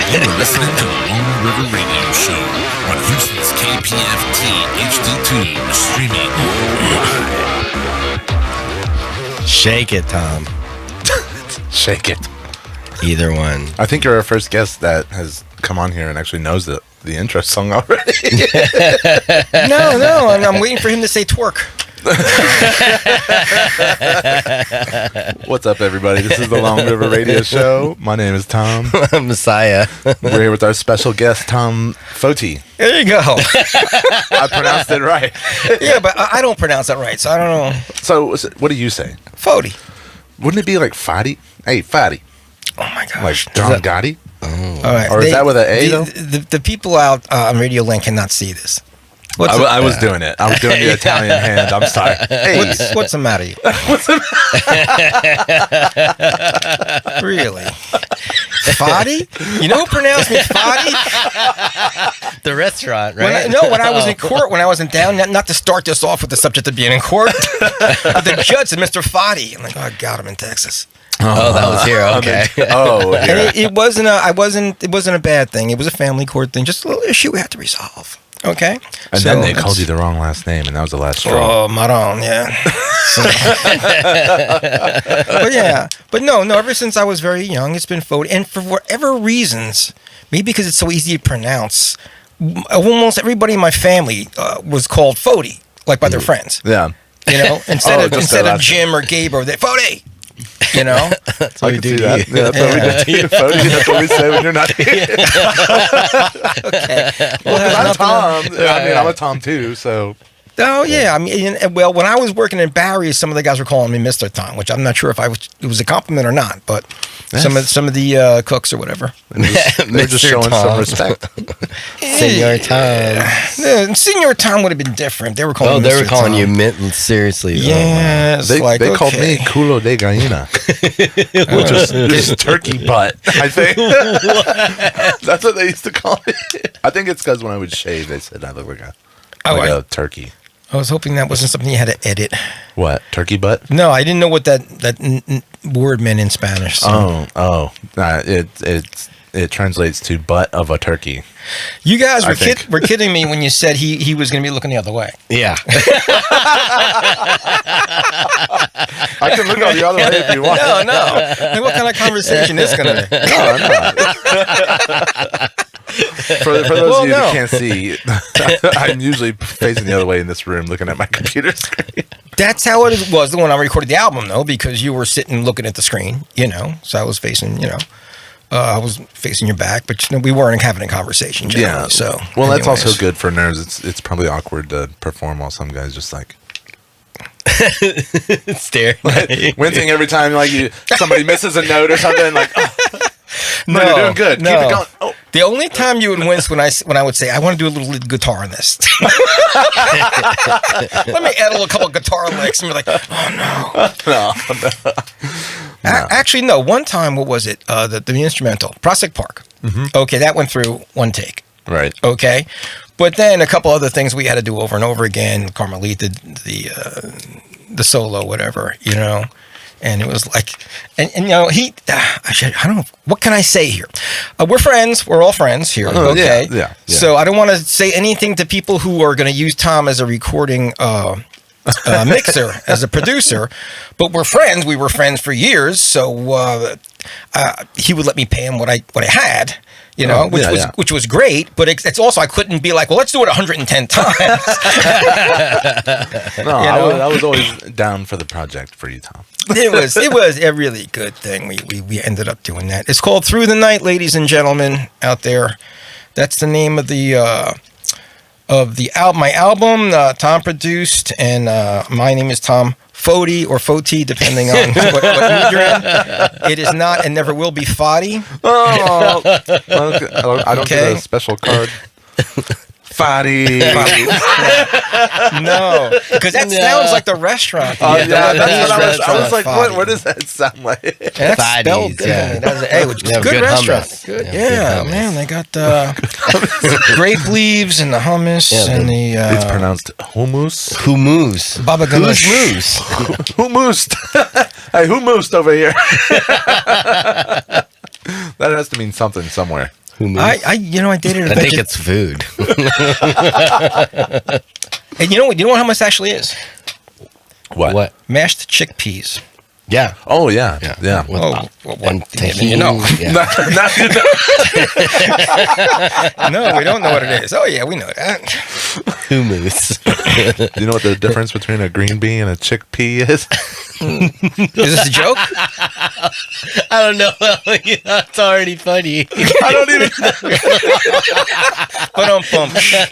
You're listening to the Long River Radio Show on Houston's KPFT HD2, streaming worldwide. Shake it, Tom. Shake it. Either one. I think you're our first guest that has come on here and actually knows the intro song already. No, and I'm waiting for him to say twerk. What's up, everybody? This is the Long River Radio Show. My name is Tom. I'm Messiah. We're here with our special guest, Tom Foti. There you go. I pronounced it right. Yeah, but I don't pronounce that right, so I don't know. So, what do you say? Foti. Wouldn't it be like Foti? Hey, Foti. Oh my gosh. Like John Gotti? All right. Or is that with an A, though? The people out on Radio Link cannot see this. I was doing it. I was doing the Italian hand. I'm sorry. Hey. What's the matter? Really? Foti? You know who pronounced me Foti? The restaurant, right? When I was in court, when I was in town, not to start this off with the subject of being in court, but the judge said, Mr. Foti. I'm like, oh, God, I'm in Texas. Oh, that was here. Okay. And it wasn't a bad thing. It was a family court thing, just a little issue we had to resolve. Okay. And then they called you the wrong last name, and that was the last straw. Oh, Maron, yeah. But no. Ever since I was very young, it's been Foti, and for whatever reasons, maybe because it's so easy to pronounce, almost everybody in my family was called Foti, like by their friends. Yeah. You know, instead of Jim or Gabe or Foti. You know, that's what we do. Yeah, that's what we do. Foti, that's what we say when you're not here. Okay. Well, I'm Tom. I mean, I'm a Tom too. So. Oh yeah, I mean, well, when I was working in Barry's, some of the guys were calling me Mr. Tom, which I'm not sure if it was a compliment or not, but some of the cooks or whatever, they're just showing some respect. Senor Tom. Senor Tom would have been different. They were calling. They were calling you seriously. Yeah, they called me culo de gallina, which is turkey butt. I think that's what they used to call me. I think it's because when I would shave, they said I look like a turkey. I was hoping that wasn't something you had to edit. What? Turkey butt? No, I didn't know what that word meant in Spanish. So. It translates to butt of a turkey. You guys were kidding me when you said he was going to be looking the other way. Yeah. I can look the other way if you want. No. Like, what kind of conversation is going to be? No. For those of you who can't see, I'm usually facing the other way in this room looking at my computer screen. That's how it was when I recorded the album, though, because you were sitting looking at the screen, so I was facing, I was facing your back, but we weren't having a conversation generally. Yeah. So, well, that's also good for nerves. It's probably awkward to perform while some guys just like stare, wincing every time somebody misses a note or something. Like, no, you're doing good. No. Keep it going. Oh. The only time you would wince when I would say I want to do a little guitar in this. Let me add a couple of guitar licks, and you're like, oh no. Actually, no. One time, what was it? The instrumental, Prospect Park. Mm-hmm. Okay, that went through one take. Right. Okay, but then a couple other things we had to do over and over again. Carmelite, the solo, whatever, And it was like, and I don't know, what can I say here? We're friends. We're all friends here. Okay. Yeah. So I don't want to say anything to people who are going to use Tom as a recording mixer, as a producer, but we're friends. We were friends for years. So he would let me pay him what I had. Which was great, but it's also I couldn't be like, well, let's do it 110 times. No, I was always down for the project for you, Tom. It was a really good thing. We ended up doing that. It's called Through the Night, ladies and gentlemen out there. That's the name of the album. My album, Tom produced, and my name is Tom Foti or Foti, depending on what mood you're in. It is not and never will be Foti. Oh, I don't get a special card. Foti. No, because that sounds like the restaurant. That's what I was like. What does that sound like? And that's spelled differently. Hey, which is a good restaurant. Hummus. Good, yeah, man. They got grape leaves and the hummus and the. It's pronounced hummus. Hummus. Baba Ganoush. Hummus. Hey, who moosed over here? That has to mean something somewhere. Who moves? I dated a I think it's food. And you know how much actually is? What? Mashed chickpeas. Yeah. Oh, yeah. Yeah. With- Well, and tahini. you know. Yeah. No, we don't know what it is. Oh yeah, we know that. Hummus. Do you know what the difference between a green bean and a chickpea is? Is this a joke? I don't know. That's already funny. I don't even But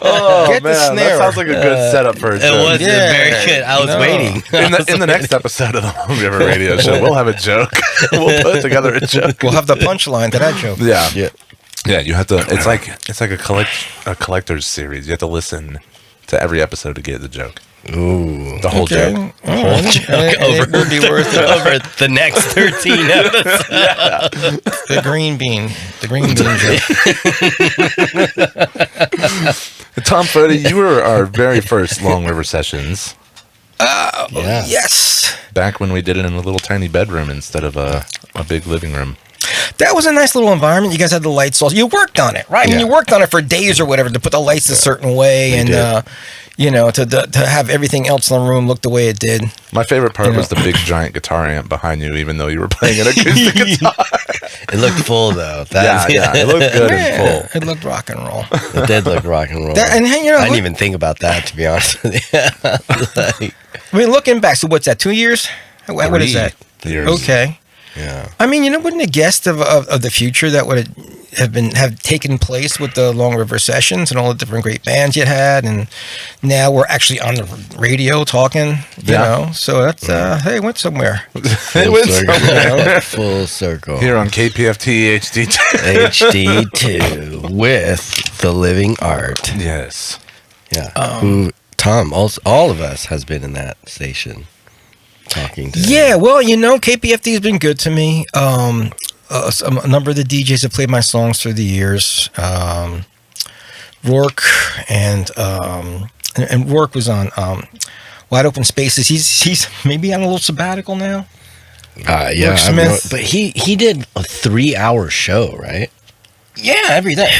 Oh, Get the man. snare. That sounds like a good setup for a It joke. was Yeah. very good. I was No. waiting. In the next episode of the Long River Radio Show, we'll have a joke. We'll put together a joke. We'll have the punchline to that joke. Yeah. Yeah. Yeah, you have to. It's like a collector's series. You have to listen to every episode to get the joke, Ooh. the whole joke. All right. It would be worth it. Over the next 13 episodes. The green bean joke. Tom Foti, you were our very first Long River sessions Yeah. Yes. back when we did it in a little tiny bedroom instead of a big living room. That was a nice little environment. You guys had the lights all. You worked on it, right? I mean, Yeah. you worked on it for days or whatever to put the lights a certain way, and to have everything else in the room look the way it did. My favorite part You was the big giant guitar amp behind you, even though you were playing an acoustic guitar. It looked full, though. It looked good and Yeah, full. it looked rock and roll. It did look rock and roll. And you know, I didn't even think about that, to be honest with you. Like, I mean, looking back, so what's that? 2 years? What is that? 3 years. Okay. yeah. I mean, wouldn't have guessed of the future that would have taken place with the Long River Sessions and all the different great bands you had, and now we're actually on the radio talking. You know, so that's hey, it went somewhere. It was somewhere. Full circle. Here on KPFT HD2. HD2 with the living art. Yes. Yeah. Who Tom, all of us has been in that station talking to. Yeah, well, KPFD has been good to me. A number of the DJs have played my songs through the years. Rourke and Rourke was on Wide Open Spaces. He's maybe on a little sabbatical now. Yeah. Rick Smith. But he did a 3-hour show, right? Yeah, every day.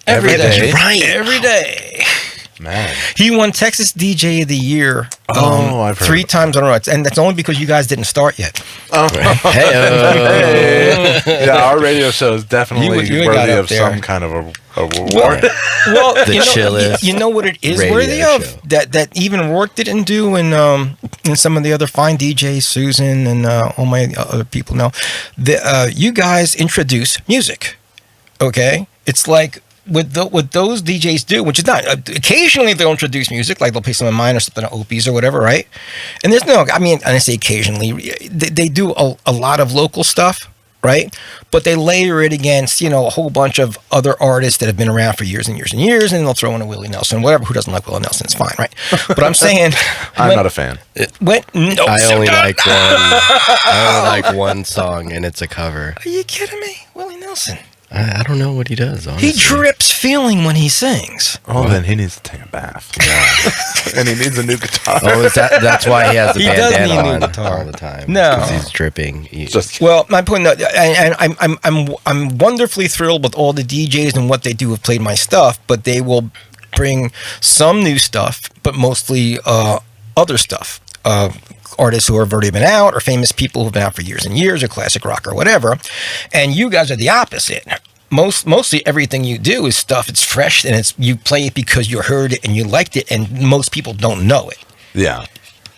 Every day? Right. Every day. Man. He won Texas DJ of the Year I've heard 3 of times in a row. And that's only because you guys didn't start yet. Hey. Yeah, our radio show is definitely You got worthy up of there. some kind of a reward. Well, The chillest you know what it is radio worthy show. of that even Rourke didn't do, and some of the other fine DJs, Susan and all my other people know. You guys introduce music, okay? It's like what those DJs do, which is not occasionally they'll introduce music, like they'll play some of mine or something of Opie's or whatever, right? And there's I say occasionally, they do a lot of local stuff. Right, but they layer it against a whole bunch of other artists that have been around for years and years and years, and they'll throw in a Willie Nelson, whatever. Who doesn't like Willie Nelson? It's fine, right? But I'm saying, I'm not a fan. I I only like one song, and it's a cover. Are you kidding me? Willie Nelson. I don't know what he does. Honestly. He drips feeling when he sings. Oh, then he needs to take a bath. Yeah. And he needs a new guitar. Oh, that's why he has the He does bandana need a new on guitar. all the time. No. 'Cause he's dripping. Just Well, my point, and I'm wonderfully thrilled with all the DJs and what they do have played my stuff, but they will bring some new stuff, but mostly other stuff. Artists who have already been out, or famous people who've been out for years and years, or classic rock or whatever. And you guys are the opposite. Mostly everything you do is stuff. It's fresh, and you play it because you heard it and you liked it, and most people don't know it. yeah.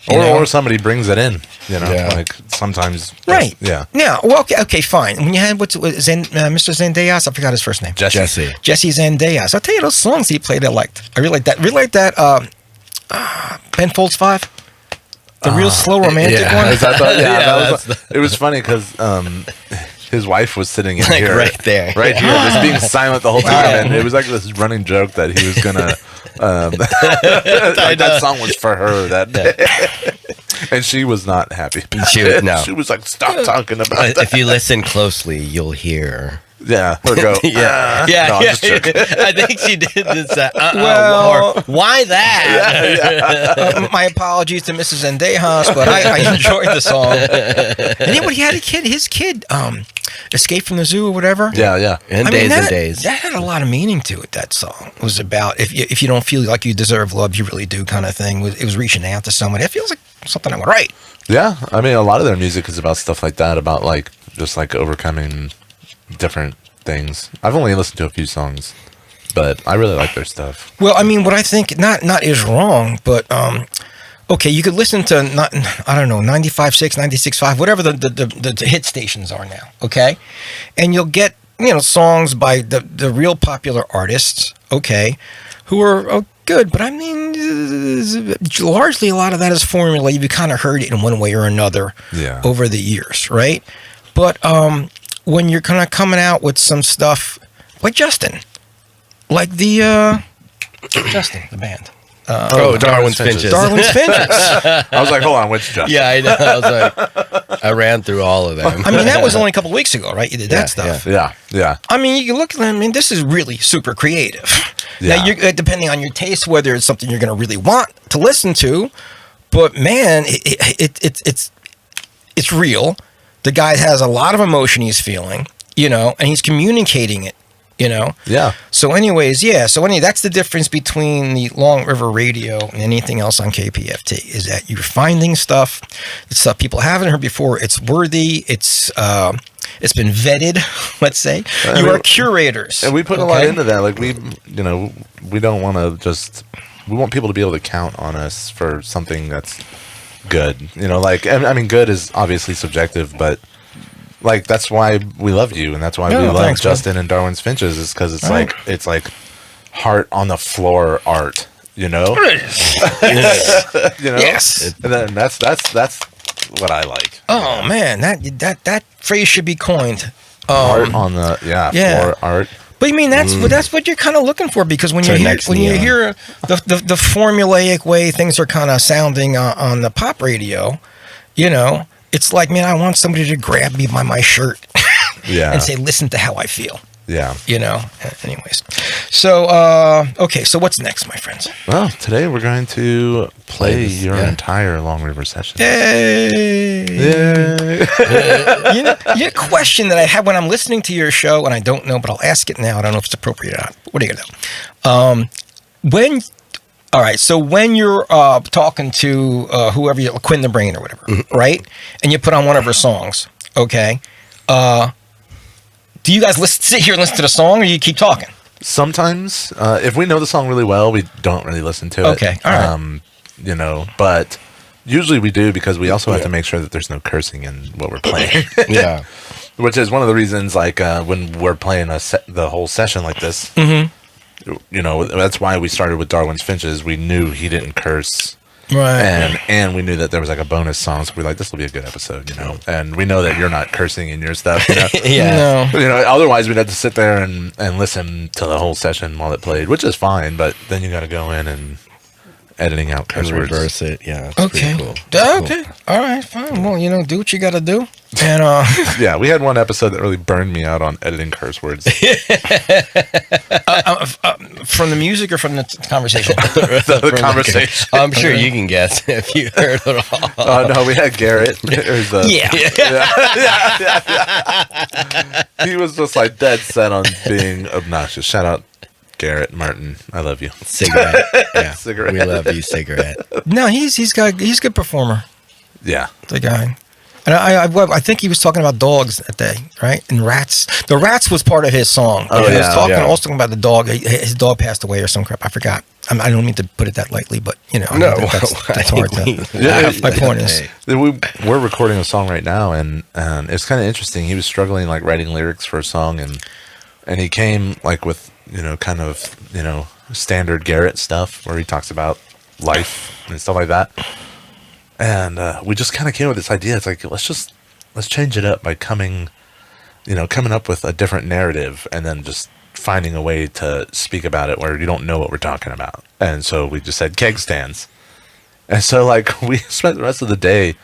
You know? Or somebody brings it in, Yeah. like sometimes. Right. Yeah. Yeah. Well, okay, fine. When you had Mr. Zendejas, I forgot his first name. Jesse. Jesse Zendejas. I'll tell you those songs he played I liked. I really like that. Really like that. Ben Folds 5. The real slow romantic yeah. one. It was funny because his wife was sitting in Like here, right there. right here, just being silent the whole time, and it was like this running joke that he was gonna. That song was for her that day, and she was not happy. She was like, "Stop talking about that." If you listen closely, you'll hear Yeah, or go. Yeah. No, I'm just joking. I think she did this. Well- or, why that? My apologies to Mrs. Zendejas, but I enjoyed the song. And then when he had a kid, his kid escaped from the zoo or whatever. Yeah. And I mean, days and days. That had a lot of meaning to it. That song it was about if you don't feel like you deserve love, you really do, kind of thing. It was reaching out to someone. It feels like something I would write. Yeah, I mean, a lot of their music is about stuff like that, about like just like overcoming different things. I've only listened to a few songs, but I really like their stuff. Well, I mean, what I think not is wrong, but okay, you could listen to I don't know 95.6, 96.5, whatever the hit stations are now. Okay, and you'll get songs by the real popular artists. Okay, who are good, but I mean, largely a lot of that is formulated. You kind of heard it in one way or another over the years, right? But when you're kind of coming out with some stuff like Justin, like the Justin, the band. Darwin's Finches. Darwin's Finches. I was like, hold on, which Justin? Yeah, I know. I was like, I ran through all of them. I mean, that was only a couple of weeks ago, right? You did that stuff. Yeah. I mean, you can look at them. I mean, this is really super creative. Yeah. Now, depending on your taste, whether it's something you're going to really want to listen to, but man, it's real. The guy has a lot of emotion he's feeling, and he's communicating it, Yeah. So anyways, that's the difference between the Long River Radio and anything else on KPFT, is that you're finding stuff, it's stuff people haven't heard before, it's worthy, it's been vetted, let's say. You are curators. And we put a lot into that. Like we don't want to just, we want people to be able to count on us for something that's good. I mean, good is obviously subjective, but like that's why we love you, and that's why we love Justin and Darwin's Finches, is because it's like heart on the floor art, Yes. And then that's what I like. Oh man, that phrase should be coined. Art on the floor art. But I mean that's what you're kind of looking for, because when you hear the formulaic way things are kind of sounding on the pop radio, it's like, man, I want somebody to grab me by my shirt and say, listen to how I feel. Yeah. Anyways. So, okay, so what's next, my friends? Well, today we're going to play your entire Long River session. Yay! Your question that I have when I'm listening to your show, and I don't know, but I'll ask it now. I don't know if it's appropriate or not. What are you going to do? All right, so when you're talking to whoever, Quinn the Brain or whatever, right? And you put on one of her songs, okay? Do you guys sit here and listen to the song, or you keep talking? Sometimes, if we know the song really well, we don't really listen to it. Okay, all right. But usually we do, because we also have to make sure that there's no cursing in what we're playing. Yeah. Which is one of the reasons, like, when we're playing the whole session like this, that's why we started with Darwin's Finches. We knew he didn't curse. Right. And we knew that there was like a bonus song, so we're like, this will be a good episode, And we know that you're not cursing in your stuff, Yeah. No. Otherwise we'd have to sit there and listen to the whole session while it played, which is fine, but then you got to go in and editing out curse words. Reverse it, yeah. It's Okay. pretty cool. Okay. All right, fine. Well, do what you got to do. And Yeah, we had one episode that really burned me out on editing curse words. from the music or from the conversation? the conversation. I'm sure you can guess if you heard it all. Oh no, we had Garrett. He was just like dead set on being obnoxious. Shout out Garrett Martin, I love you. Cigarette. Yeah. Cigarette. We love you, Cigarette. No, he's a good performer. Yeah. The guy. And I think he was talking about dogs that day, right? And rats. The rats was part of his song. Oh, he was yeah. also talking about the dog. His dog passed away or some crap. I forgot. I don't mean to put it that lightly, but No, that's hard to. My point is, we're recording a song right now, and it's kind of interesting. He was struggling like writing lyrics for a song, and he came like with kind of standard Garrett stuff where he talks about life and stuff like that. And we just kind of came with this idea. It's like, let's change it up by coming up with a different narrative, and then just finding a way to speak about it where you don't know what we're talking about. And so we just said keg stands. And so like we spent the rest of the day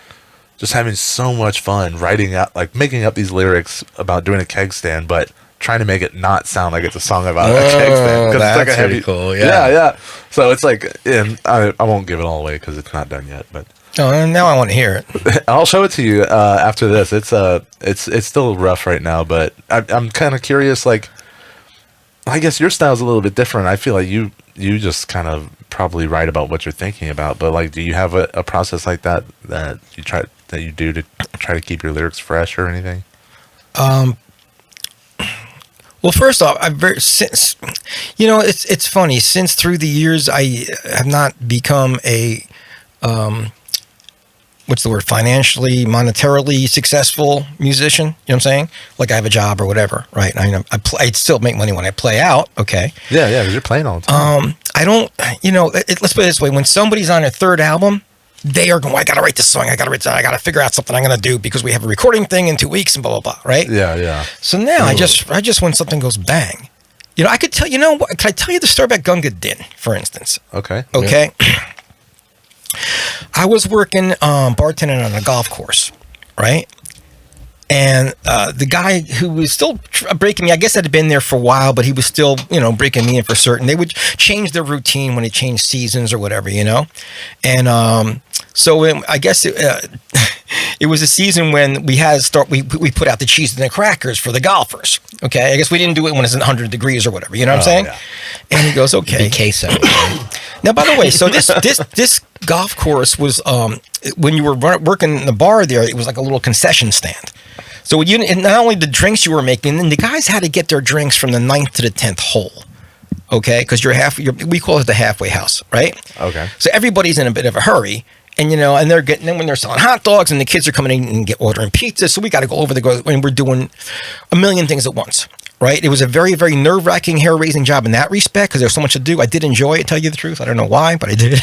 just having so much fun writing out, like making up these lyrics about doing a keg stand, but trying to make it not sound like it's a song about a keg stand. 'Cause That's it's like a pretty cool. Yeah. yeah. So it's like, and I won't give it all away because it's not done yet, but Oh, now I want to hear it. I'll show it to you after this. It's still rough right now, but I'm kind of curious. Like, I guess your style's a little bit different. I feel like you just kind of probably write about what you're thinking about, but like, do you have a process like that you do to try to keep your lyrics fresh or anything? Well, first off, since it's funny. Since through the years, I have not become a what's the word? Financially, monetarily successful musician. You know what I'm saying? Like I have a job or whatever, right? I mean, I still make money when I play out. Okay. Yeah, because you're playing all the time. I don't. Let's put it this way: when somebody's on their third album, they are going, I got to write this song. I got to figure out something I'm going to do because we have a recording thing in 2 weeks and blah, blah, blah. Right. Yeah. So now I just, when something goes bang, I could tell, what, can I tell you the story about Gunga Din, for instance? Okay. Yeah. I was working, bartending on a golf course. Right. And the guy who was still breaking me, I guess I'd been there for a while, but he was still, breaking me in for certain. They would change their routine when it changed seasons or whatever, And so I guess it was a season when we had to start. We put out the cheese and the crackers for the golfers. Okay, I guess we didn't do it when it's 100 degrees or whatever. You know what I'm saying? Yeah. And he goes, okay. queso. Now, by the way, so this golf course was when you were working in the bar there, it was like a little concession stand. So not only the drinks you were making, then the guys had to get their drinks from the 9th to the 10th hole. Okay, because we call it the halfway house, right? Okay. So everybody's in a bit of a hurry. And and they're getting, then when they're selling hot dogs and the kids are coming in and ordering pizza, so we got to go over and we're doing a million things at once, right? It was a very, very nerve-wracking, hair-raising job in that respect because there's so much to do. I did enjoy it, tell you the truth. I don't know why, but I did.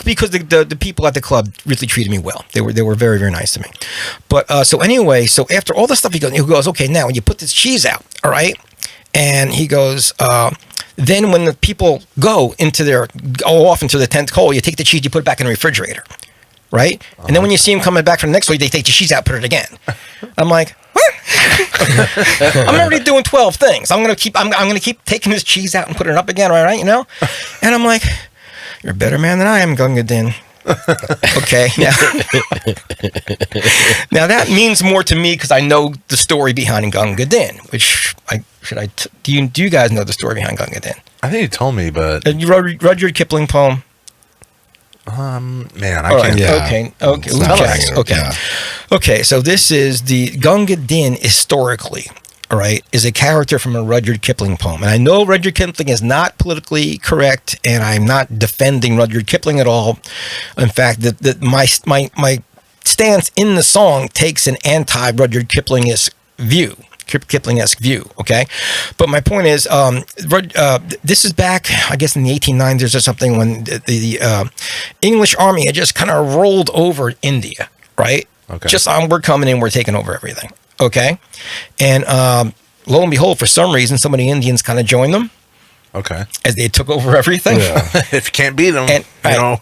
Because the people at the club really treated me well. They were very, very nice to me. But so anyway, so after all the stuff, he goes, okay, now when you put this cheese out, all right, and he goes. Then when the people go off into the 10th hole, you take the cheese, you put it back in the refrigerator, right? And then when you see them coming back from the next hole, they take the cheese out, put it again. I'm like, what? I'm already doing 12 things. I'm gonna keep taking this cheese out and putting it up again, right? And I'm like, you're a better man than I am, Gunga Din. Okay. Now that means more to me because I know the story behind Gunga Din, which do you guys know the story behind Gunga Din? I think you told me, but Rudyard Kipling poem. Man, I can't. Yeah. Okay. Okay. So this is the Gunga Din historically. All right, is a character from a Rudyard Kipling poem. And I know Rudyard Kipling is not politically correct, and I'm not defending Rudyard Kipling at all. In fact, my stance in the song takes an anti-Rudyard Kipling-esque view. Okay? But my point is, this is back, I guess, in the 1890s or something, when the English army had just kind of rolled over India, right? Okay. We're coming in, we're taking over everything. Okay. And lo and behold, for some reason, some of the Indians kind of joined them. Okay. As they took over everything. Yeah. If you can't beat them,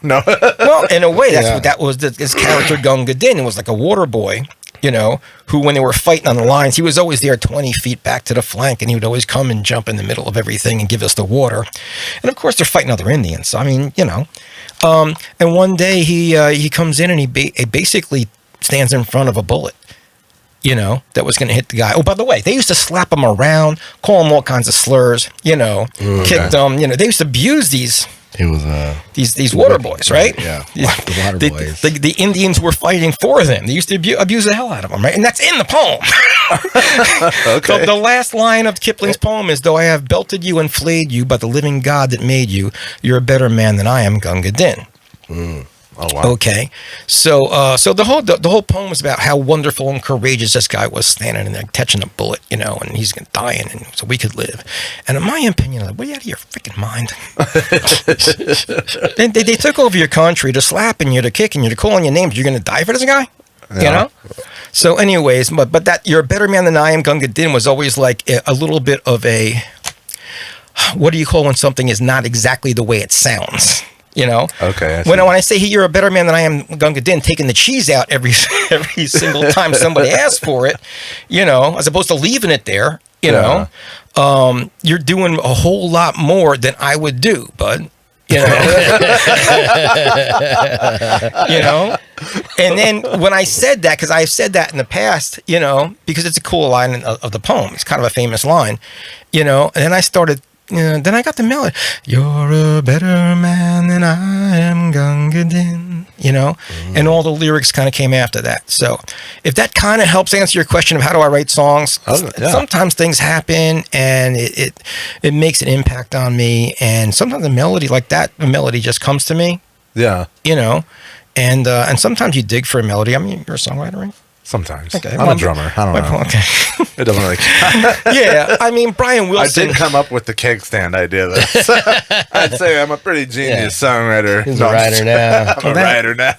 no. Well, in a way, that's what that was. His character, Gunga Din, it was like a water boy, who, when they were fighting on the lines, he was always there 20 feet back to the flank, and he would always come and jump in the middle of everything and give us the water. And of course, they're fighting other Indians. So, I mean, and one day he comes in and he basically stands in front of a bullet. That was going to hit the guy. Oh, by the way, they used to slap him around, call him all kinds of slurs, kicked him. They used to abuse these water boys, right? Yeah, the water boys. The Indians were fighting for them. They used to abuse the hell out of them, right? And that's in the poem. Okay. So the last line of Kipling's poem is, though I have belted you and flayed you, but the living God that made you, you're a better man than I am, Gunga Din. Oh, wow. Okay, so the whole poem was about how wonderful and courageous this guy was, standing in there catching a bullet, and he's dying, and so we could live. And in my opinion, what are you out of your freaking mind? they took over your country, to slapping you, to kicking you, to calling your names. You're going to die for this guy, So, anyways, but that you're a better man than I am, Gunga Din, was always like a little bit of a, what do you call when something is not exactly the way it sounds? You know, Okay, I see. when I say hey, you're a better man than I am, Gunga Din, taking the cheese out every single time somebody asks for it, you know, as opposed to leaving it there, you know, you're doing a whole lot more than I would do, bud. You know, you know, and then when I said that, because I've said that in the past, you know, because it's a cool line of the poem, it's kind of a famous line, you know, and then I started. Then I got the melody. You're a better man than I am, Gunga Din. You know, and all the lyrics kind of came after that. So, if that kind of helps answer your question of how do I write songs, sometimes things happen and it makes an impact on me. And sometimes a melody like that, a melody just comes to me. Yeah. You know, and sometimes you dig for a melody. I mean, you're a songwriter, right? Sometimes. Okay. I'm a drummer. I don't know. Okay. It doesn't really Yeah, I mean, Brian I Wilson. did come up with the keg stand idea, though. So I'd say I'm a pretty genius songwriter. He's a writer now. I'm a writer now.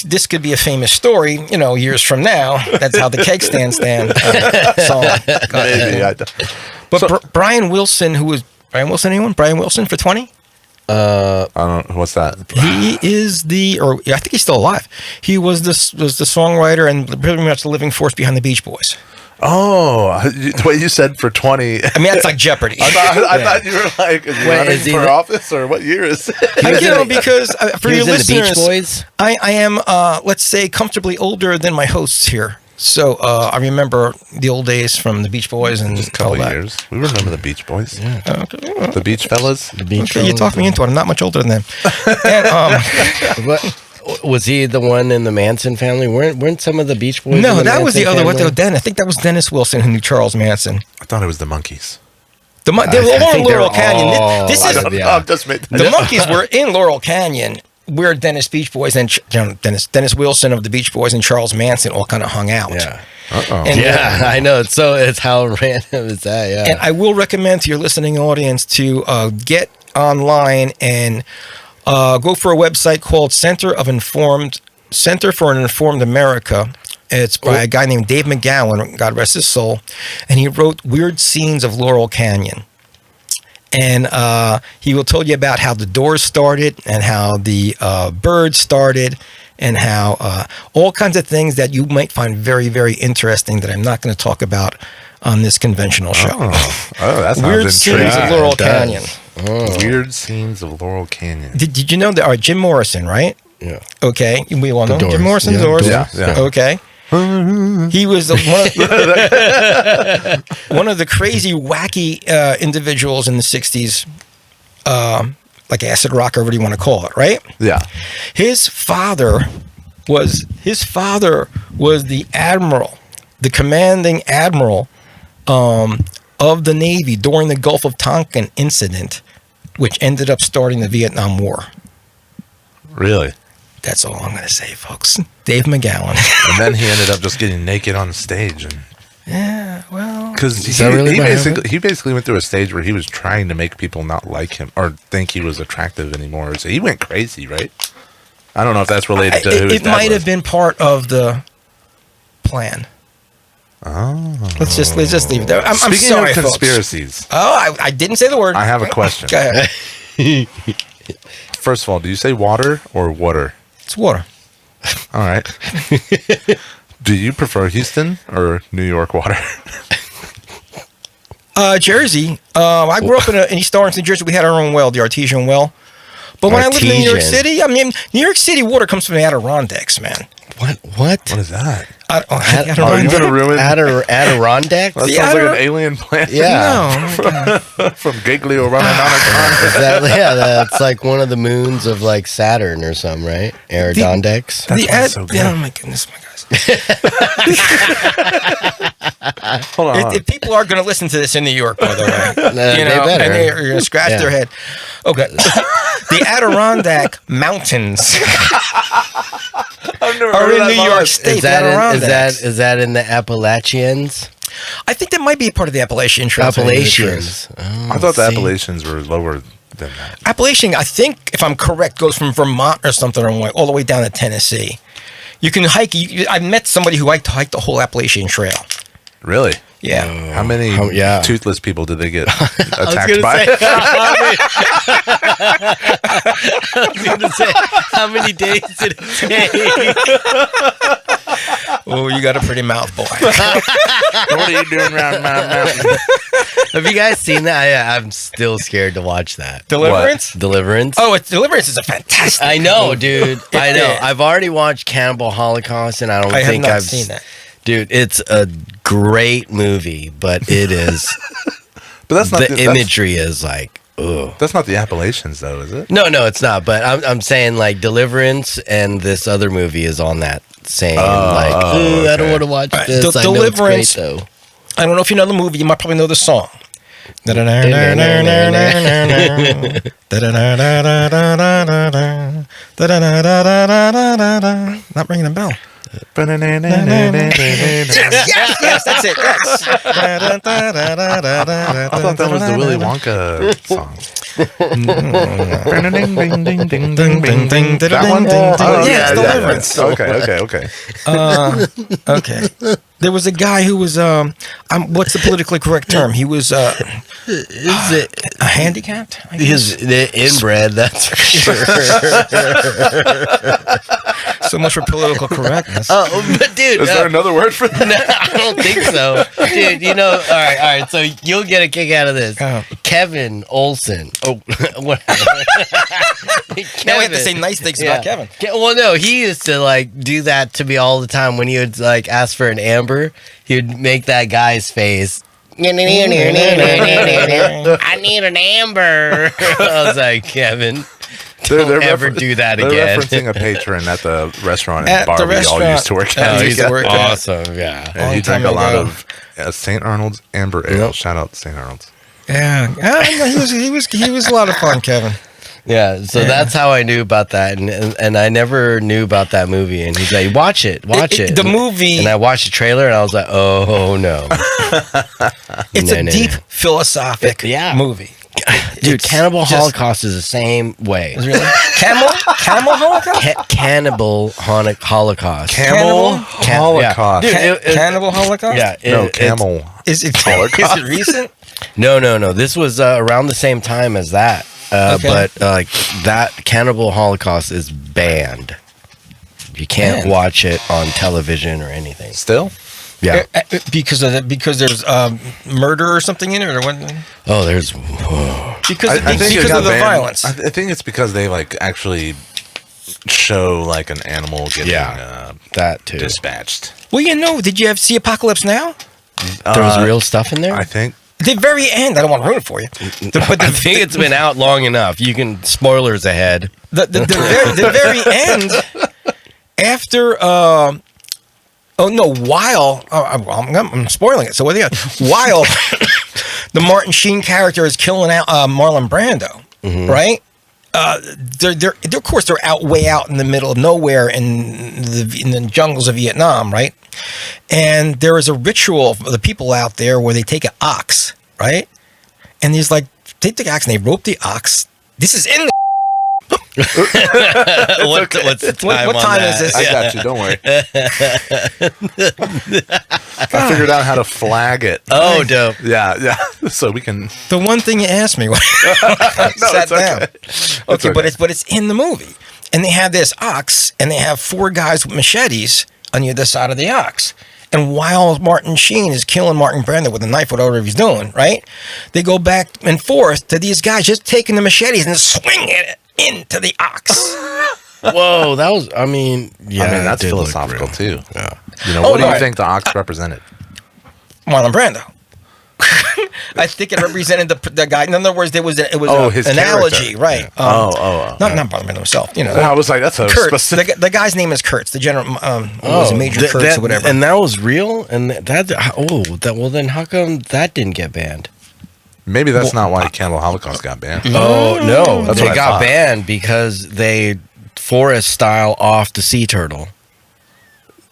This could be a famous story, you know, years from now. That's how the cake stand song. Maybe. But Brian Wilson, who was Brian Wilson? Anyone? Brian Wilson for 20? I don't know. What's that? He is I think he's still alive. He was the songwriter and pretty much the living force behind the Beach Boys. Oh, the way you said for 20. I mean, that's like Jeopardy. I thought you were like, is he running for office or what year is it? Because for your listeners, the Beach Boys? I am, let's say, comfortably older than my hosts here. So I remember the old days from the Beach Boys and Just a couple all that. years. We remember the Beach Boys. Yeah. Okay. The Beach Fellas. The Beach Okay, you talked me into it. I'm not much older than them. And, What, was he the one in the Manson family? Weren't some of the Beach Boys? no, in that was the Manson other. family? I think that was Dennis Wilson who knew Charles Manson. I thought it was the Monkeys. They were I all in think they're Laurel Canyon. all- This I is don't know. yeah. I'm just making the Monkeys were in Laurel Canyon, where Dennis Beach Boys and Dennis Wilson of the Beach Boys and Charles Manson all kind of hung out. Yeah. Uh-oh. And, Yeah, I know. It's how random is that? Yeah. And I will recommend to your listening audience to get online and go for a website called Center for an Informed America. It's by a guy named Dave McGowan, God rest his soul, and he wrote Weird Scenes of Laurel Canyon. And he will tell you about how the Doors started and how the Byrds started and how all kinds of things that you might find very, very interesting that I'm not going to talk about on this conventional show. Oh, that sounds Weird Scenes intriguing. of Laurel it does. Canyon. Weird Scenes of Laurel Canyon. Did you know that Jim Morrison, right? Yeah. Okay, we all know Doors. Jim Morrison, Yeah, Doors. Doors. Yeah. Okay. He was one of the crazy, wacky individuals in the 60s, like acid rock, or whatever you want to call it, right? Yeah. His father was the admiral, the commanding admiral of the Navy during the Gulf of Tonkin incident, which ended up starting the Vietnam War. Really? That's all I'm going to say, folks. Dave McGowan. And then he ended up just getting naked on stage, and Yeah, well, because Is that really what he basically went through a stage where he was trying to make people not like him or think he was attractive anymore. So he went crazy, right? I don't know if that's related to who his it dad might was. have been part of the plan. Oh. Let's just leave it there. I'm Speaking sorry, of folks. conspiracies, I didn't say the word. I have a question. Go ahead. First of all, do you say water or water? It's water. All right. Do you prefer Houston or New York water? Jersey. I grew up in East Orange, New Jersey. We had our own well, the artesian well. But when I lived in New York Artesian. City, I mean, New York City water comes from the Adirondacks, man. What? What is that? I, oh, Are you Adirondack? going to ruin? Adirondacks? That The sounds like Adir- an alien planet. Yeah. No. From Giglio running on a Is that, yeah, that's like one of the moons of like Saturn or something, right? Adirondacks. That's why it's so good. Oh my goodness, my guys. Hold on. If people are going to listen to this in New York, by the way, They better. and they're going to scratch Yeah. their head. Okay, the Adirondack Mountains I've never are heard in of New that York much. State. Is that, the Adirondacks. is that in the Appalachians? I think that might be a part of the Appalachian Trail. Appalachians. I thought the Appalachians were lower than that. Appalachian, I think, if I'm correct, goes from Vermont or something all the way down to Tennessee. You can hike. I met somebody who hiked the whole Appalachian Trail. Really? Yeah. How many yeah. toothless people did they get I was attacked gonna by? say, how many days did it take? Oh, you got a pretty mouth, boy. What are you doing around my mountain? Have you guys seen that? I'm still scared to watch that. Deliverance? Deliverance? Oh, Deliverance is a fantastic. I know, dude. I know. Yeah. I've already watched Cannibal Holocaust, and I don't I have think not I've seen that. Dude, it's a great movie, but it is. But that's not the imagery is like, ugh. That's not the Appalachians, though, is it? No, it's not. But I'm saying like Deliverance and this other movie is on that same okay. I don't want to watch Right, this. I know it's Deliverance- great, though. I don't know if you know the movie. You might probably know the song. Not ringing a bell. Yes, that's it. Yes. I thought that was the Willy Wonka song. That one? Oh, Yeah, it's Deliverance. Okay. Okay. There was a guy who was what's the politically correct term? He was Is it? a handicapped. I guess? He's inbred, that's for sure. So much for political correctness. But dude, Is there another word for that? no, I don't think so. Dude, all right, so you'll get a kick out of this. Oh. Kevin Olsen. Oh, what? Now we have to say nice things about Kevin. Well, no, he used to like do that to me all the time when he would like ask for an amber. He would make that guy's face. I need an amber. I was like, Kevin, don't ever do that they're again. referencing a patron at the restaurant At and bar the we all restaurant. used to work Oh, at. he used to work at. Awesome, yeah. And he Long drank time a lot ago. of St. Arnold's Amber Ale. Yep. Shout out to St. Arnold's. Yeah, no, he was a lot of fun, Kevin. Yeah, so that's how I knew about that, and I never knew about that movie. And he's like, watch it. The movie, And I watched the trailer, and I was like, oh no, it's a deep philosophic movie. dude. It's Cannibal just- Holocaust is the same way. Really? Camel Holocaust? Cannibal Holocaust. Cannibal Holocaust. Yeah. Dude, Cannibal Holocaust? Yeah, No, camel. Is it Holocaust. Is it recent? No. This was around the same time as that. Okay. But that Cannibal Holocaust is banned. You can't Banned? watch it on television or anything. Still? Yeah. Because there's murder or something in it, or what? Oh, there's. Because I think it because got of the banned. violence. I think it's because they like actually show like an animal getting That too. dispatched. Well, did you see Apocalypse Now? There was real stuff in there. I think. The very end. I don't want to ruin it for you. But I think it's been out long enough. You can spoilers ahead. the very end, after while I'm spoiling it. So what do you got? While the Martin Sheen character is killing out Marlon Brando, right? They're of course they're way out in the middle of nowhere in the jungles of Vietnam, right? And there is a ritual for the people out there where they take an ox, right? And he's like, take the ox and they rope the ox. This is in the What's the time what on time that? is this? I got you. Don't worry. I figured out how to flag it. Oh, dope. Yeah. So we can. The one thing you asked me when I sat down. Okay, but it's in the movie, and they have this ox, and they have 4 guys with machetes on the other side of the ox. And while Martin Sheen is killing Martin Brando with a knife, whatever he's doing, right? They go back and forth to these guys just taking the machetes and swinging it into the ox. Whoa, that was. I mean, that's it did look philosophical real. too. Yeah. What do you right. think the ox represented? Marlon Brando. I think it represented the guy. In other words, it was His an analogy, character. right? Yeah. Not Marlon Brando himself. I was like, that's a Kurtz. specific. The guy's name is Kurtz. The general was Major Kurtz or whatever. And that was real. And well, then how come that didn't get banned? Maybe that's not why Cannibal Holocaust got banned. Oh no, That's they what I got thought. banned because they forest style off the sea turtle.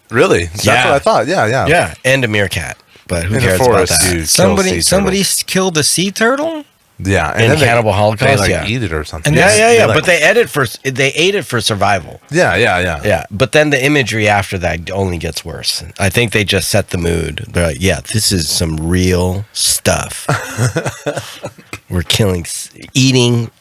Really? That's Yeah. what I thought. Yeah. Yeah, and a meerkat. But who In the cares about forest, that? you kill sea Somebody turtles. killed a sea turtle. Yeah, and in then Cannibal they Holocaust. like Yeah. eat it or something. And Yeah. Like- But they ate it for survival. yeah. Yeah, but then the imagery after that only gets worse. I think they just set the mood. They're like, yeah, this is some real stuff. We're eating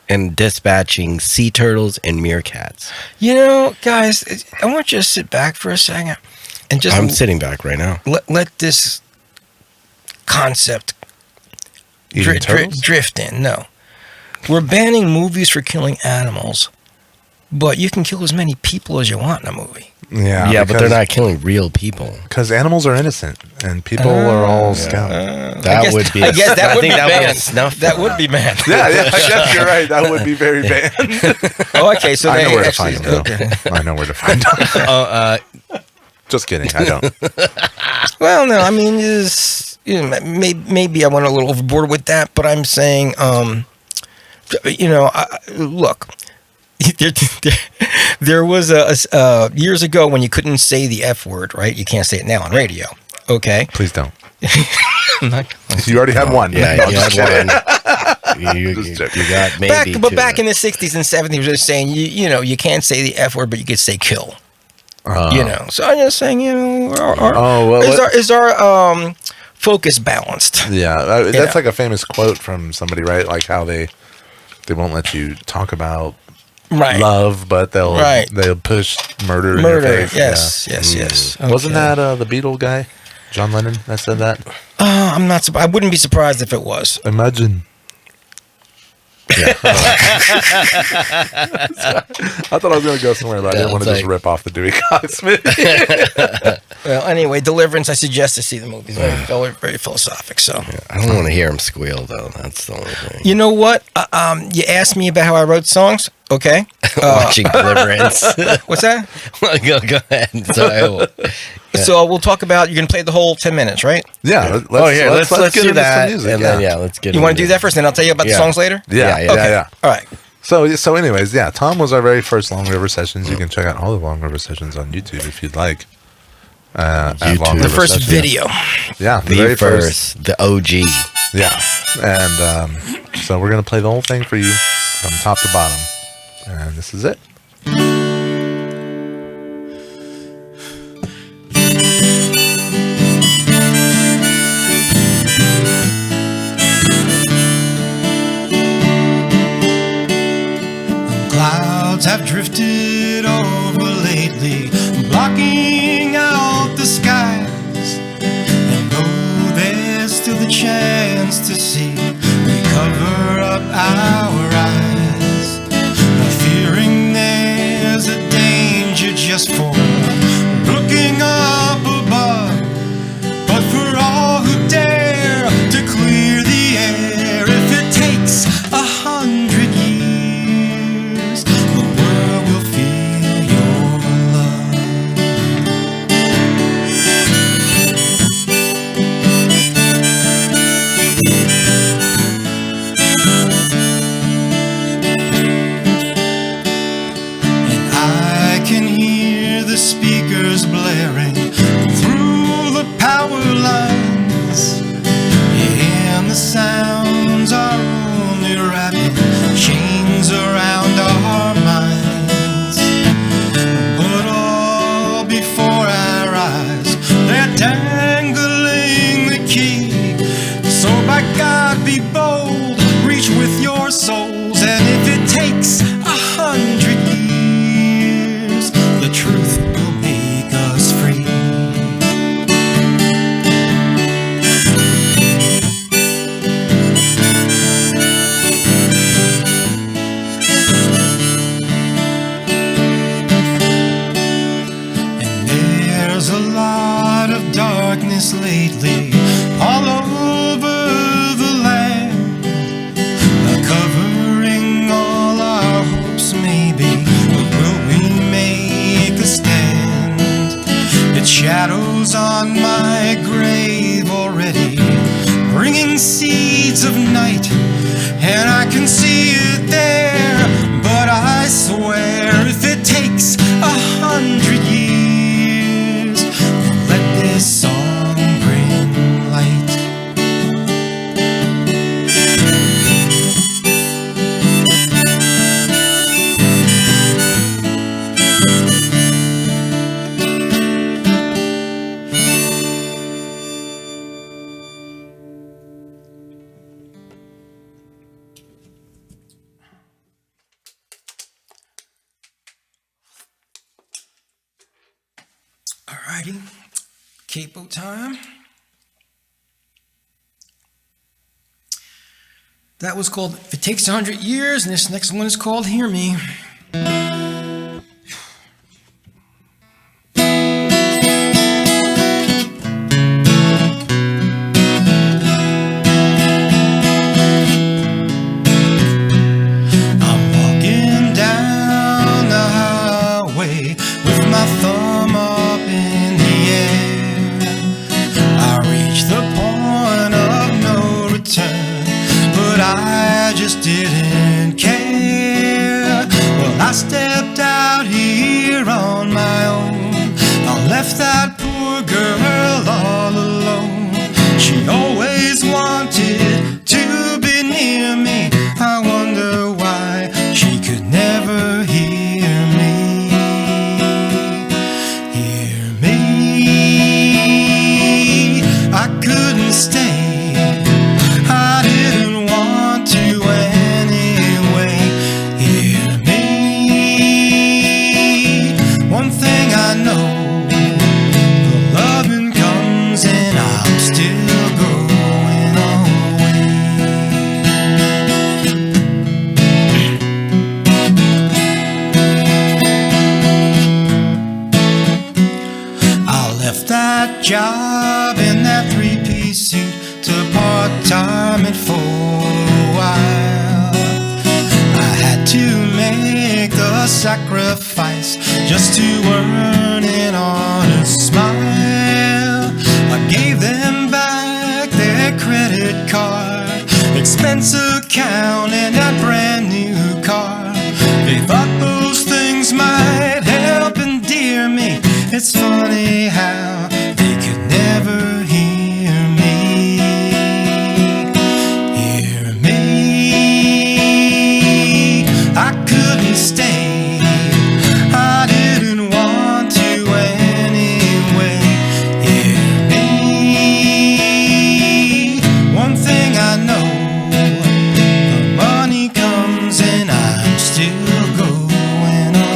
and dispatching sea turtles and meerkats. You know, guys, I want you to sit back for a second and just I'm sitting back right now. let this concept Eating turtles? drift in. No. We're banning movies for killing animals, but you can kill as many people as you want in a movie. Yeah, but they're not killing real people. because animals are innocent and people are all scum. That would be. I guess that I would be think that would banned. snuff That them would out. be banned. Yeah, I guess you're right. That would be very banned. Oh, okay, so I they know where to actually, find them. okay. Though. I know where to find them. Just kidding. I don't. Well, no, I mean, maybe I went a little overboard with that, but I'm saying, look, there was years ago when you couldn't say the F word, right? You can't say it now on radio. Okay. Please don't. I'm not- You already had one. Yeah, No, you just had kidding. one. You Just joking. got maybe But two. back in the 60s and 70s, we were just saying, you can't say the F word, but you could say kill. So I'm just saying, is our focus balanced? Yeah, that's Yeah. like a famous quote from somebody, right? Like how they won't let you talk about Right. love, but they'll push murder. In your Murder. face. Yes. Wasn't Okay. that the Beatle guy, John Lennon, that said that? I'm not. I wouldn't be surprised if it was. Imagine. Yeah. I thought I was going to go somewhere, but I didn't want to Sounds just like- rip off the Dewey Cox movie. Well, anyway, Deliverance. I suggest to see the movie. It's very, very philosophic. So, I don't want to hear him squeal though. That's the only thing. you know what? You asked me about how I wrote songs. Okay. Watching Deliverance. What's that? go ahead. So we'll talk about. You're gonna play the whole 10 minutes, right? Yeah. Let's get do into that. some music. And then let's get. You want to into do that first, then I'll tell you about the Yeah. songs later. Yeah. Yeah. All right. So anyways, yeah, Tom was our very first Long River sessions. You can check out all the Long River sessions on YouTube if you'd like. At YouTube. Long The The River first Sessions. video. Yeah, the The very first, the OG. Yeah, and so we're gonna play the whole thing for you from top to bottom, and this is it. Clouds have drifted over lately, blocking out the skies. And though there's still the chance to see, we cover up our eyes, fearing there's a danger just for looking up above. But for all who dare to clear the air, if it takes 100 years, the world will feel your love. And I can hear the speakers blaring through the power lines. Yeah, and the sounds are only wrapping chains around our minds. But all before our eyes, they're dangling the key. So by God, be bold, reach with your souls. And if it takes 100 years, the truth will make us free. And there's a lot of darkness lately all over the land, covering all our hopes maybe. But will we make a stand? It's shadows on my grave already, bringing seeds of night, and I can see it there. But I swear, if it takes 100 years, let this song bring light. Alrighty, capo time. That was called If It Takes 100 Years, and this next one is called Hear Me. Didn't care. Well, I stepped out here on my own. I left that poor girl all alone. She always wanted to be near me. I wonder why she could never hear me. Hear me. I couldn't stay. I didn't want to anyway. Hear me. One thing I know, the loving comes and I'm still going away. I left that job in that three-piece suit to part-time it for a while. I had to make the sacrifice just to earn an honest smile. I gave them back their credit card, expense account, and that brand new car. They thought those things might help endear me. It's funny how they could never hear me. Hear me. I couldn't stay. I didn't want to anyway. Hear me. One thing I know, the money comes and I'm still going away.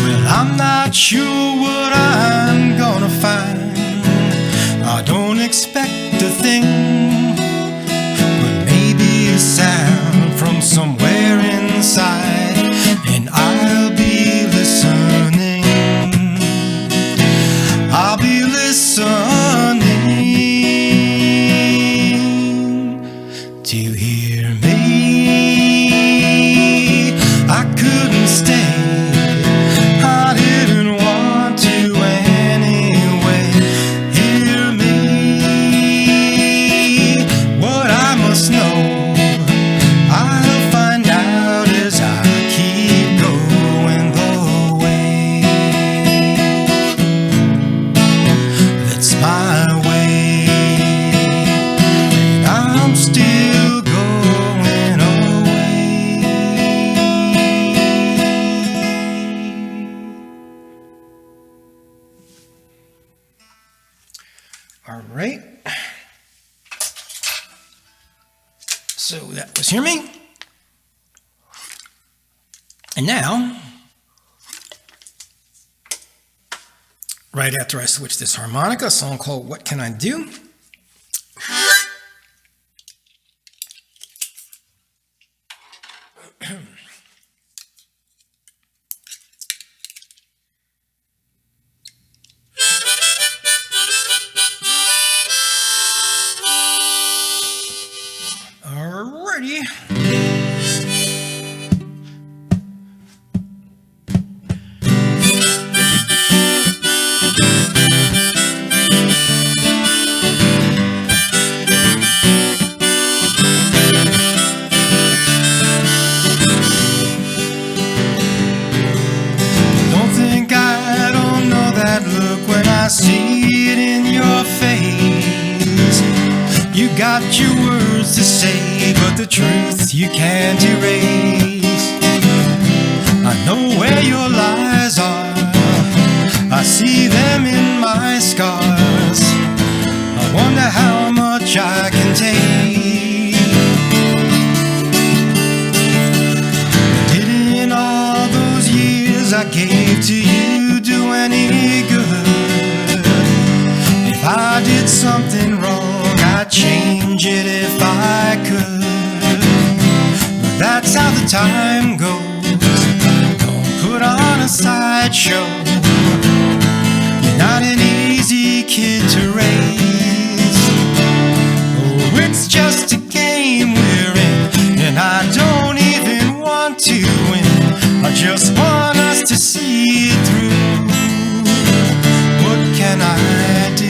Well, I'm not sure what I'm gonna find. I don't expect a thing, but maybe a sound from somewhere inside, and I'll be listening. I'll be listening to hear me. I couldn't stay. I didn't want to anyway. Hear me. What I must know, I'll find out as I keep going the way. That's my way. And I'm still going away. All right. So that was Hear Me. And now, right after I switch this harmonica, a song called What Can I Do? Alrighty. Don't think I don't know that look when I see the truth you can't erase. I know where your lies are, I see them in my scars. I wonder how much I can take. Didn't all those years I gave to you do any good? If I did something wrong, I'd change it if I could. But that's how the time goes. Don't put on a sideshow. You're not an easy kid to raise. Oh, it's just a game we're in, and I don't even want to win. I just want us to see it through. What can I do?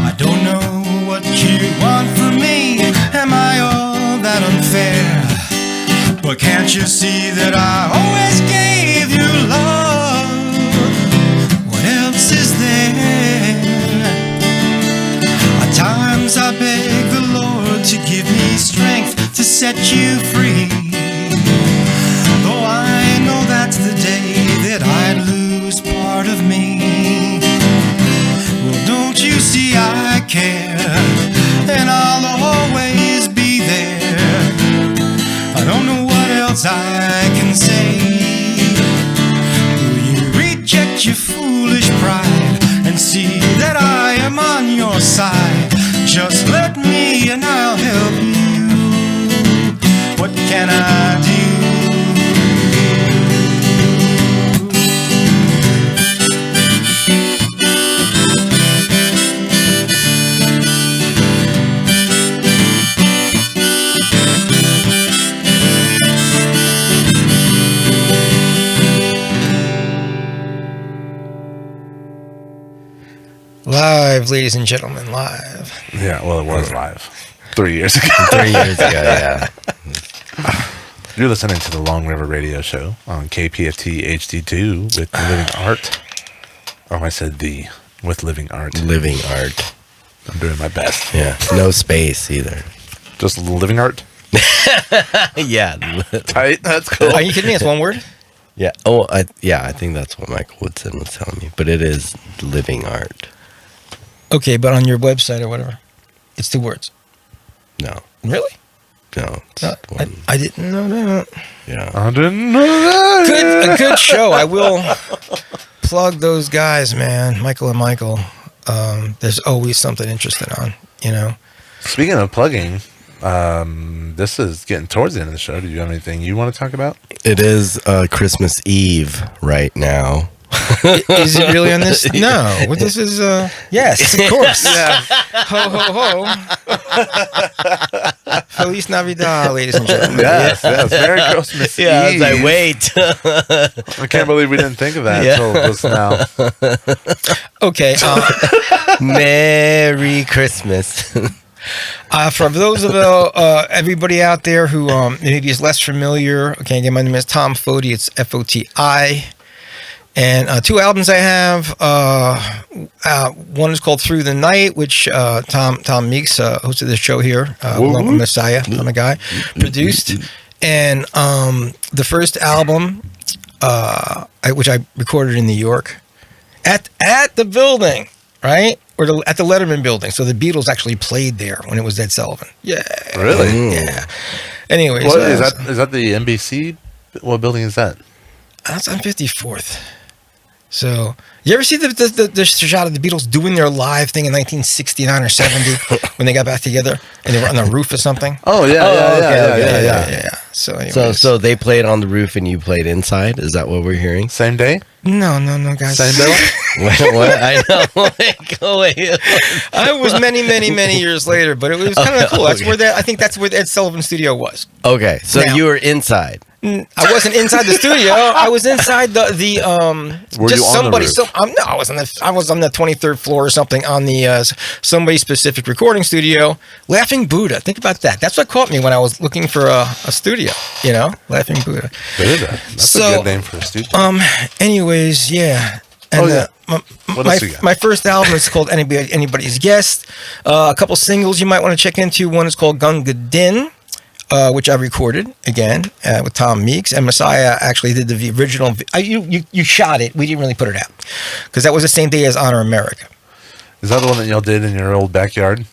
I don't know what you want from me. Am I all that unfair? But can't you see that I always gave you love? What else is there? At times I beg the Lord to give me strength to set you free. Though I know that's the day that I'd lose part of me. Well, don't you see I care, and I'll always be there. I don't know what else I can say. Will you reject your foolish pride and see that I am on your side? Just let me and I'll help you. What can I do? Live, ladies and gentlemen, live. Yeah, well, it was live 3 years ago. 3 years ago, yeah. You're listening to the Long River Radio Show on KPFT HD2 with Living Art. Oh, I said the with Living Art. Living art. I'm doing my best. Yeah. No space either. Just Living Art? Yeah. Tight. That's cool. Are you kidding me? It's one word? Yeah. Oh, I think that's what Michael Woodson was telling me. But it is living art. Okay, but on your website or whatever, it's 2 words. No. Really? No. It's No, one. I didn't know that. Yeah. I didn't know that. A good show. I will plug those guys, man. Michael and Michael. There's always something interesting on, you know. Speaking of plugging, this is getting towards the end of the show. Do you have anything you want to talk about? It is Christmas Eve right now. Is it really on this? No. Well, this is, yes, of course. Yeah. Ho, ho, ho. Feliz Navidad, ladies and gentlemen. Yes, yes. Merry Christmas Yeah, I was Eve. like, wait. I can't believe we didn't think of that Yeah. until just now. Okay. Merry Christmas. For those of everybody out there who maybe is less familiar, okay, again, my name is Tom Foti. It's Foti. And 2 albums I have. One is called Through the Night, which Tom Meeks, hosted the show here, along with Messiah, I'm a guy, produced. And the first album, which I recorded in New York, at the building, right? Or at the Letterman building. So the Beatles actually played there when it was Ed Sullivan. Yeah. Really? Yeah. Anyways. What is that? Is that the NBC? What building is that? That's on 54th. So, you ever see the shot of the Beatles doing their live thing in 1969 or 70 when they got back together and they were on the roof or something? Oh, yeah, okay. Yeah. So, anyways. So they played on the roof and you played inside? Is that what we're hearing? Same day? No, guys. Same bill? What? I know. Wait. I was many years later, but it was kind of cool. That's where I think that's where Ed Sullivan's studio was. Okay, so Now- you were inside. I wasn't inside the studio. I was inside the Were just you on somebody. the roof? No, I was on the 23rd floor or something on the somebody specific recording studio. Laughing Buddha. Think about that. That's what caught me when I was looking for a studio. You know, Laughing Buddha. Buddha. That's a good name for a studio. Anyways, yeah. And, What else you got? my first album is called Anybody's Guest. A couple singles you might want to check into. One is called Gunga Din, which I recorded again with Tom Meeks, and Messiah actually did the original. You shot it. We didn't really put it out because that was the same day as Honor America. Is that the one that y'all did in your old backyard?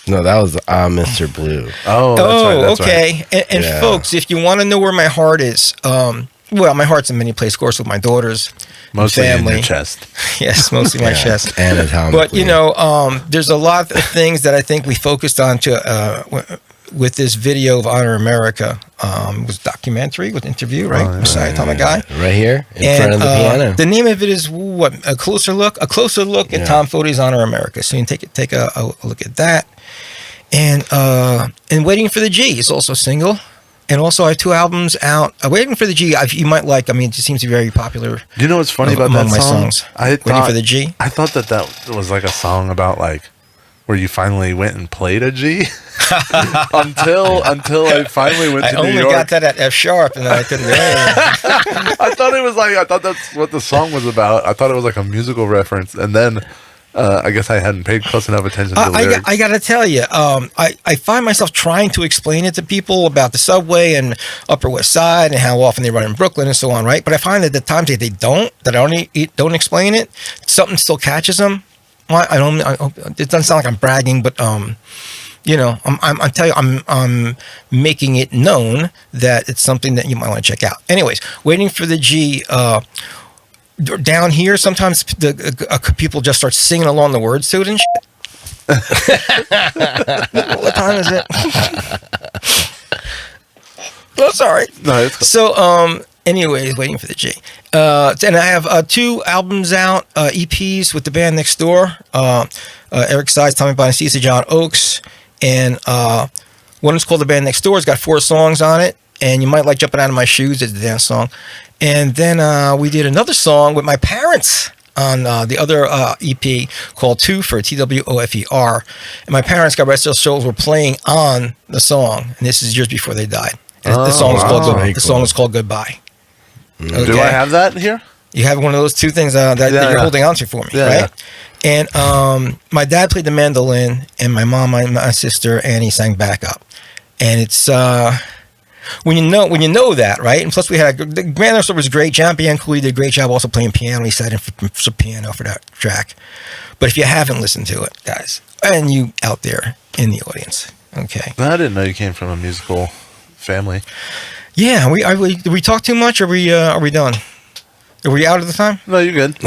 No, that was Mr. Blue. Oh, that's right. That's okay. Right. And Yeah. folks, if you want to know where my heart is, well, my heart's in many places, of course, with my daughters, Mostly family. in your chest. Yes, mostly my chest. Anatomically. But you know, there's a lot of things that I think we focused on with this video of Honor America. It was a documentary with interview, right? Messiah Atomic Guy. right here in front of the piano. The name of it is what? A closer look at Tom Foti's Honor America. So you can take a look at that. And Waiting for the G is also a single. And also, I have 2 albums out. Waiting for the G, you might like. I mean, it just seems to be very popular. You know what's funny about among that my song? songs. Waiting for the G. I thought that was like a song about like where you finally went and played a G. until I finally went to New York. I only got that at F sharp, and then I couldn't do anything. I thought that's what the song was about. I thought it was like a musical reference, and then I guess I hadn't paid close enough attention to the lyrics. I got to tell you, I find myself trying to explain it to people about the subway and Upper West Side and how often they run in Brooklyn and so on, right? But I find that the times that they don't explain it, something still catches them. Well, it doesn't sound like I'm bragging, but you know, I'm telling you, I'm making it known that it's something that you might want to check out. Anyways, Waiting for the G. Down here, sometimes people just start singing along the words to it and shit. What time is it? Oh, sorry. No, it's cool. So, anyways, Waiting for the G. And I have 2 albums out, EPs with the band next door. Eric Sides, Tommy Bonaciza, John Oakes. And one is called The Band Next Door. It's got 4 songs on it. And You Might Like Jumping Out of My Shoes. It's the dance song. And then we did another song with my parents on the other EP called Twofer, TWOFER. And my parents, God rest their souls, were playing on the song. And this is years before they died. The song is called wow. The song is called Goodbye. Okay? Do I have that here? You have one of those 2 things that you're holding on to for me, right? Yeah. And my dad played the mandolin, and my mom, my sister, Annie sang backup. And it's when you know that, right? And plus, we had the Grand Orchestra was great. John Bianculli did a great job also playing piano. He sat in for piano for that track. But if you haven't listened to it, guys, and you out there in the audience, okay? I didn't know you came from a musical family. Yeah, did we talk too much? Or are we done? Are we out of the time? No, you're good.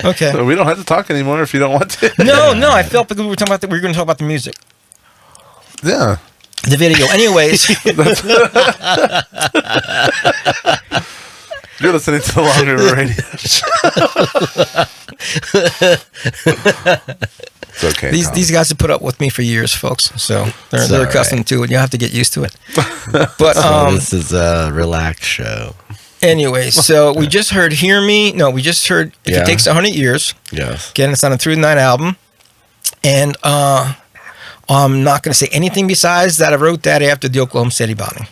Okay. We don't have to talk anymore if you don't want to. No, I felt like we were going to talk about the music. Yeah. The video. Anyways. You're listening to the Long River Radio Show. It's okay. These guys have put up with me for years, folks. So they're accustomed to it. You have to get used to it. But this is a relaxed show. Anyway, so we just heard "Hear Me." No, we just heard "If It Takes 100 Years." Yes. Again, it's on a Through the Night album, and I'm not going to say anything besides that. I wrote that after the Oklahoma City bombing,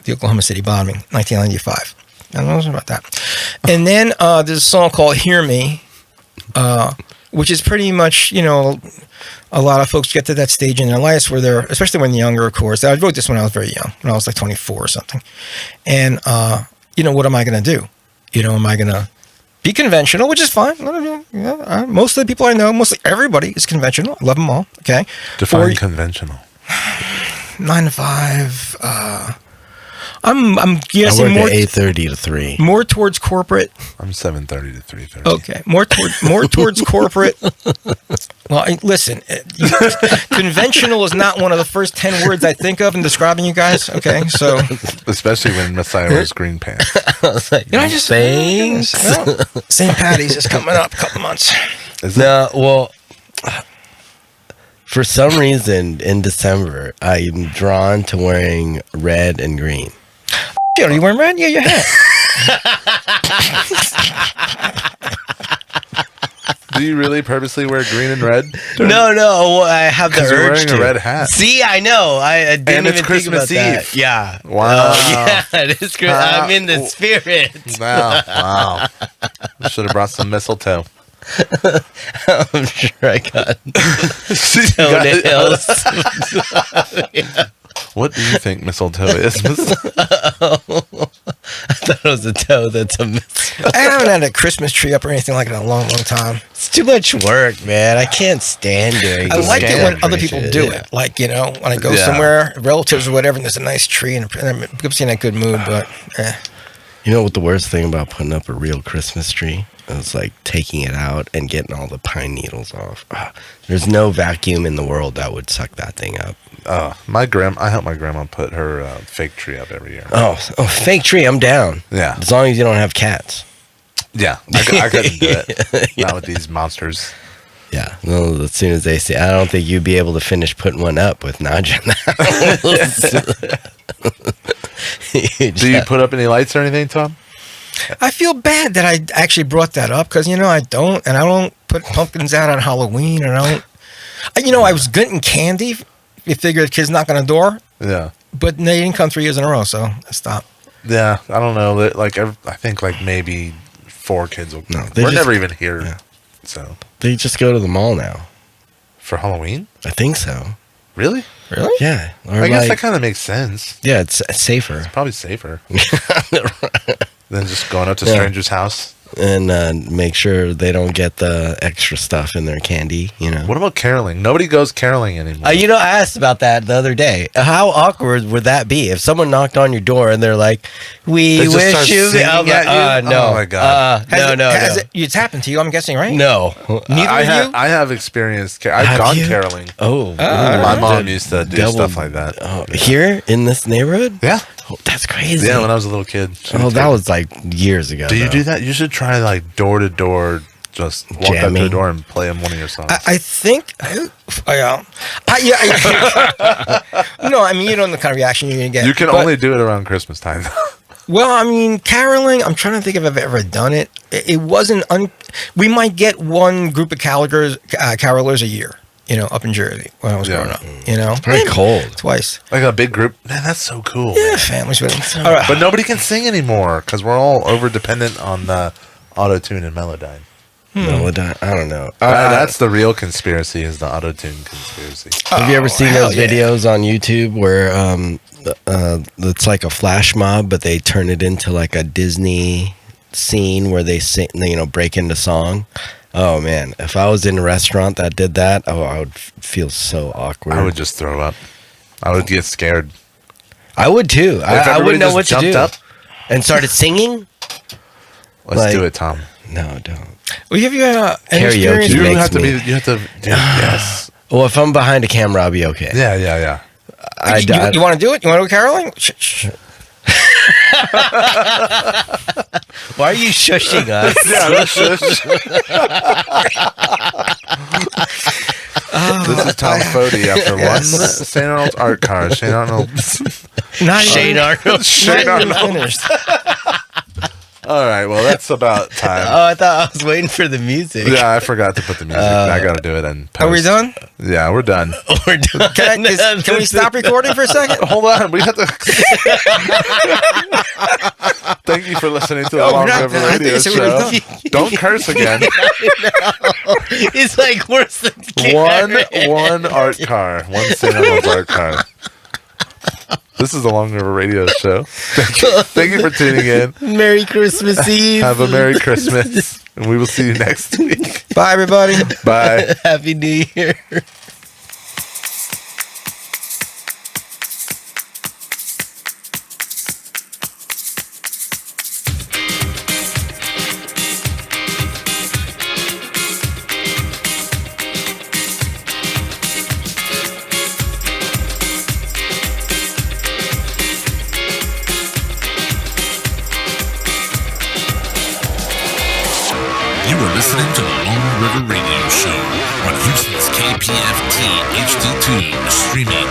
1995. I don't know about that. And then there's a song called "Hear Me," which is pretty much, you know, a lot of folks get to that stage in their lives where they're, especially when they're younger, of course. I wrote this when I was very young, when I was like 24 or something. And, you know, what am I going to do? You know, am I going to be conventional, which is fine. Most of the people I know, mostly everybody is conventional. I love them all. Okay. Define conventional. 9 to 5. I'm guessing I more work at 8:30 to 3. More towards corporate. I'm 7:30 to 3:30. Okay, more towards corporate. Well, listen, conventional is not one of the first 10 words I think of in describing you guys. Okay, so especially when Messiah wears green pants. I was like, thanks. St. Patty's is coming up a couple months. No, well, for some reason in December, I'm drawn to wearing red and green. Yeah, are you wearing red? Yeah, your hat. Do you really purposely wear green and red? No, I have the 'Cause you're urge wearing to. a red hat. See, I know. I didn't And it's even Christmas think about Eve. that. Yeah. Wow. Yeah, it is great. I'm in the spirit. Wow. Should have brought some mistletoe. I'm sure I got Toenails. toenails. What do you think mistletoe is? I thought it was a toe that's a mistletoe. I haven't had a Christmas tree up or anything like it in a long, long time. It's too much work, man. I can't stand doing I like it when other decoration. people do it. Like, when I go Yeah. somewhere, relatives or whatever, and there's a nice tree, and it puts you in a good mood, but You know what the worst thing about putting up a real Christmas tree? It's like taking it out and getting all the pine needles off. There's no vacuum in the world that would suck that thing up. I help my grandma put her fake tree up every year. Oh, fake tree, I'm down. Yeah. As long as you don't have cats. Yeah, I couldn't do it. Not with these monsters. Yeah. Well, as soon as they see, I don't think you'd be able to finish putting one up with Naja now. Do you put up any lights or anything, Tom? I feel bad that I actually brought that up because, I don't put pumpkins out on Halloween, and I was getting candy. You figure the kids knock on the door, Yeah. but they didn't come 3 years in a row, so I stopped. Yeah, I don't know. Like, I think like maybe 4 kids will. No, they we're just- never even here. Yeah. So They just go to the mall now. for Halloween, I think so. really? Really? Yeah. Or I guess that kind of makes sense. yeah, it's safer. Probably safer than just going up to Yeah. stranger's house. And make sure they don't get the extra stuff in their candy, What about caroling? Nobody goes caroling anymore. I asked about that the other day. How awkward would that be if someone knocked on your door and they're like, "We They just wish start you," singing I'm like, at you? no, Oh my God. no, It's happened to you, I'm guessing, right? no. Neither of you? I have experienced. I've Have gone you? caroling. Oh, My mom used to do double- stuff like that. Oh, here in this neighborhood? Yeah, Oh, that's crazy. yeah. When I was a little kid. Oh, that was like years ago. Do you though. do that? You should try like door to door. Just walk up to the Jamming. door and play them one of your songs. I think, no, I mean, you don't know the kind of reaction you're going to get. You can But- only do it around Christmas time. Well, I mean, caroling, I'm trying to think if I've ever done it. It wasn't, we might get one group of carolers a year, up in Jersey when I was Yeah. growing up, Pretty cold. Twice. Like a big group. Man, that's so cool. Yeah, families with them. All right. But nobody can sing anymore because we're all over dependent on the auto tune and Melodyne. Melodyne? I don't know. That's the real conspiracy, is the auto tune conspiracy. Have you ever seen hell those yeah. videos on YouTube where it's like a flash mob, but they turn it into like a Disney scene where they sing, break into song? Oh man, if I was in a restaurant that did that, I would feel so awkward. I would just throw up. I would get scared. I would too. If I everybody wouldn't know just what to jumped do. up, And started singing? let's Like- do it, Tom. No, don't. Well, have you any Karaoke experience? You makes have to me- be. You have to. Yes. Well, if I'm behind a camera, I'll be okay. Yeah. Yeah. You want to do it? You want to go caroling? Shh. Why are you shushing us? Yeah. This is Tom Foti after one St. Arnold's art car. Shane Arnold. Not Shane Arnold. Shane not even Arnold. finished. All right. Well, that's about time. Oh, I thought I was waiting for the music. Yeah, I forgot to put the music. I got to do it and post. Are we done? Yeah, we're done. We're done. Can we stop recording for a second? Hold on. We have to. Thank you for listening to the Oh, Long we're not River done. I Radio think we were Show. Don't curse again. It's like worse than One art car. One St. Arnold's art car. This is the Long River Radio Show. Thank you for tuning in. Merry Christmas Eve. Have a Merry Christmas. And we will see you next week. Bye, everybody. Bye. Happy New Year. You are listening to the Long River Radio Show on Houston's KPFT HD2, streaming